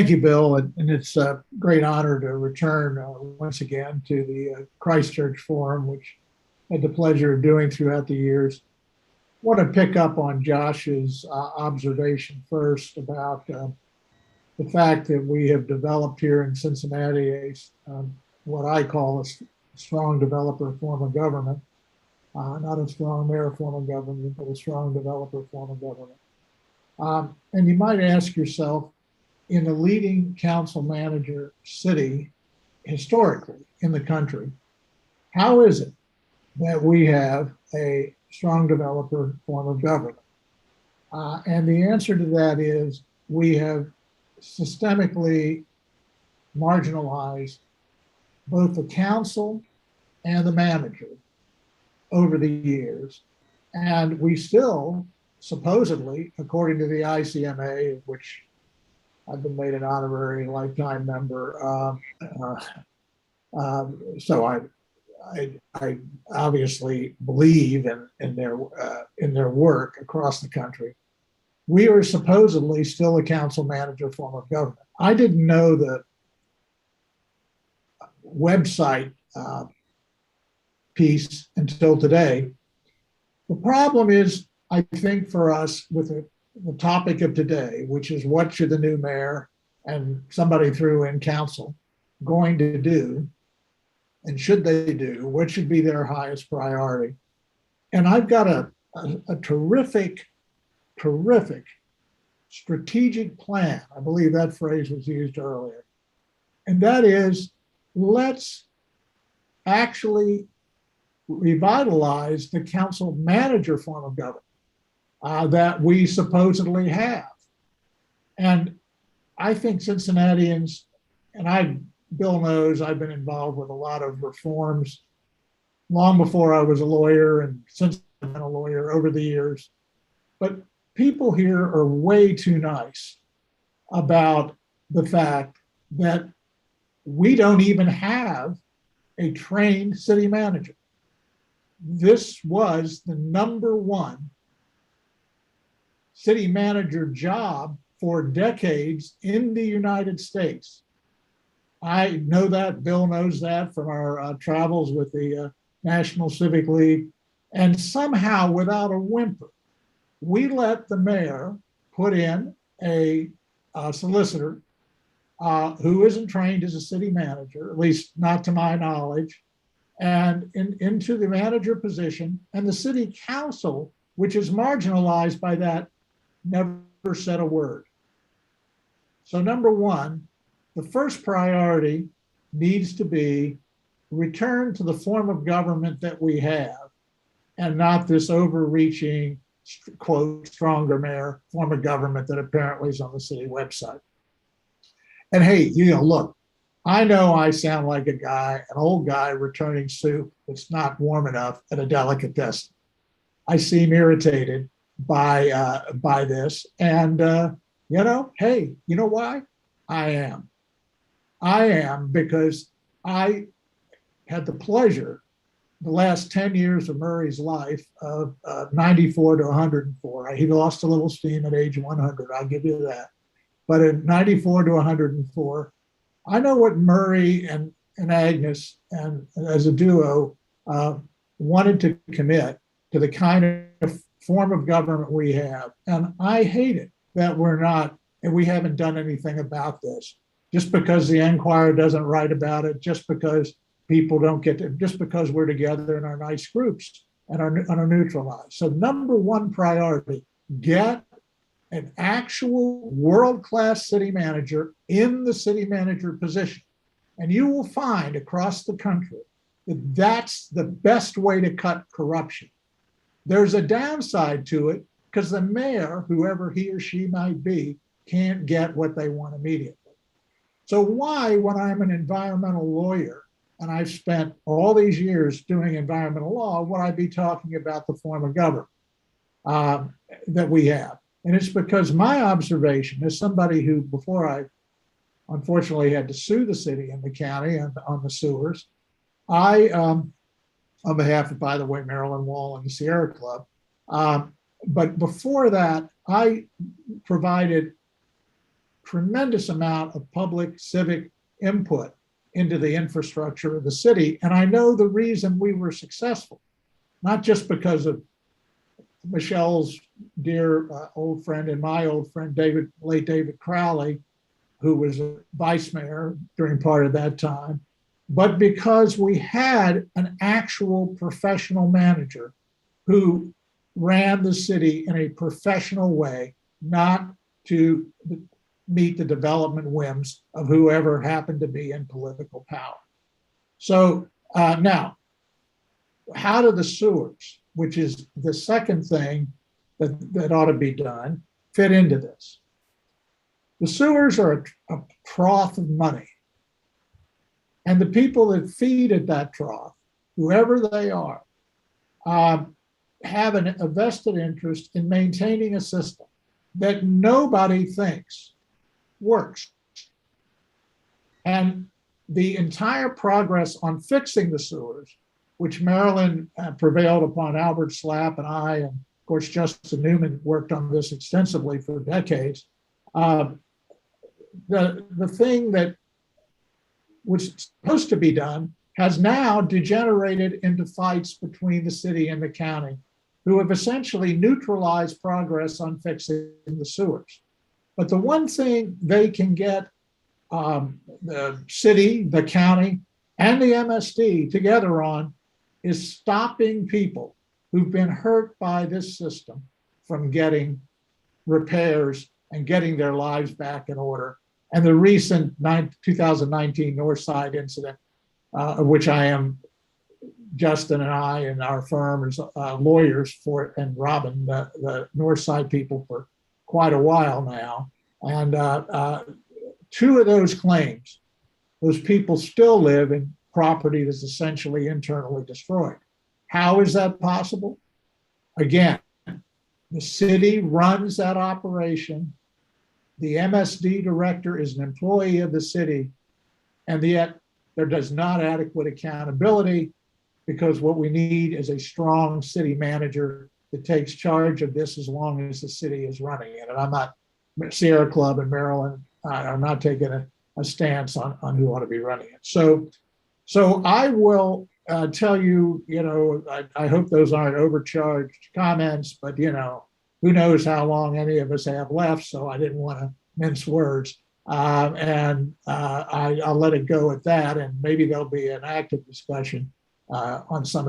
Thank you, Bill, and it's a great honor to return once again to the Christchurch Forum, which I had the pleasure of doing throughout the years. I want to pick up on Josh's observation first about the fact that we have developed here in Cincinnati what I call a strong developer form of government, not a strong mayor form of government, but a strong developer form of government. And you might ask yourself, in a leading council manager city historically in the country, how is it that we have a strong developer form of government? And the answer to that is we have systemically marginalized both the council and the manager over the years. And we still, supposedly, according to the ICMA, which I've been made an honorary lifetime member. So I obviously believe in their work across the country. We are supposedly still a council manager form of government. I didn't know the website piece until today. The problem is, I think for us with the topic of today, which is what should the new mayor and somebody threw in council going to do, and should they do, what should be their highest priority? And I've got a terrific strategic plan. I believe that phrase was used earlier. And that is, let's actually revitalize the council manager form of government that we supposedly have. And I think Cincinnatians, and Bill knows I've been involved with a lot of reforms long before I was a lawyer and since I've been a lawyer over the years. But people here are way too nice about the fact that we don't even have a trained city manager. This was the #1 city manager job for decades in the United States. I know that, Bill knows that from our travels with the National Civic League. And somehow, without a whimper, we let the mayor put in a solicitor who isn't trained as a city manager, at least not to my knowledge, and into the manager position. And the city council, which is marginalized by that, never said a word. So #1, the first priority needs to be return to the form of government that we have, and not this overreaching, quote, stronger mayor form of government that apparently is on the city website. And hey, look, I know I sound like an old guy returning soup that's not warm enough at a delicatessen. I seem irritated by this, and hey, you know why? I am because I had the pleasure the last 10 years of Murray's life of 94 to 104. He lost a little steam at age 100, I'll give you that. But at 94 to 104, I know what Murray and Agnes, and as a duo, wanted to commit to the kind of form of government we have. And I hate it that we haven't done anything about this. Just because the Enquirer doesn't write about it, just because people don't get to, just because we're together in our nice groups and are neutralized. So #1 priority, get an actual world-class city manager in the city manager position. And you will find across the country that that's the best way to cut corruption. There's a downside to it because the mayor, whoever he or she might be, can't get what they want immediately. So why, when I'm an environmental lawyer and I've spent all these years doing environmental law, would I be talking about the form of government that we have? And it's because my observation as somebody who, before I unfortunately had to sue the city and the county and on the sewers, on behalf of, by the way, Marilyn Wall and the Sierra Club. But before that, I provided tremendous amount of public civic input into the infrastructure of the city. And I know the reason we were successful, not just because of Michelle's dear old friend and my old friend, late David Crowley, who was a vice mayor during part of that time, but because we had an actual professional manager who ran the city in a professional way, not to meet the development whims of whoever happened to be in political power. So now, how do the sewers, which is the second thing that ought to be done, fit into this? The sewers are a trough of money. And the people that feed at that trough, whoever they are, have a vested interest in maintaining a system that nobody thinks works. And the entire progress on fixing the sewers, which Maryland prevailed upon Albert Slapp and I, and of course, Joele Newman worked on this extensively for decades. The thing that was supposed to be done has now degenerated into fights between the city and the county, who have essentially neutralized progress on fixing the sewers. But the one thing they can get the city, the county, and the MSD together on is stopping people who've been hurt by this system from getting repairs and getting their lives back in order. And the recent 2019 Northside incident, of which I am, Justin and I and our firm as lawyers for it, and Robin, the Northside people, for quite a while now. And two of those claims, those people still live in property that's essentially internally destroyed. How is that possible? Again, the city runs that operation. The MSD director is an employee of the city, and yet there does not adequate accountability, because what we need is a strong city manager that takes charge of this as long as the city is running it. And I'm not, Sierra Club in Maryland are not taking a stance on who ought to be running it. So I will tell you, I hope those aren't overcharged comments, but who knows how long any of us have left, so I didn't want to mince words. I'll let it go at that, and maybe there'll be an active discussion on some of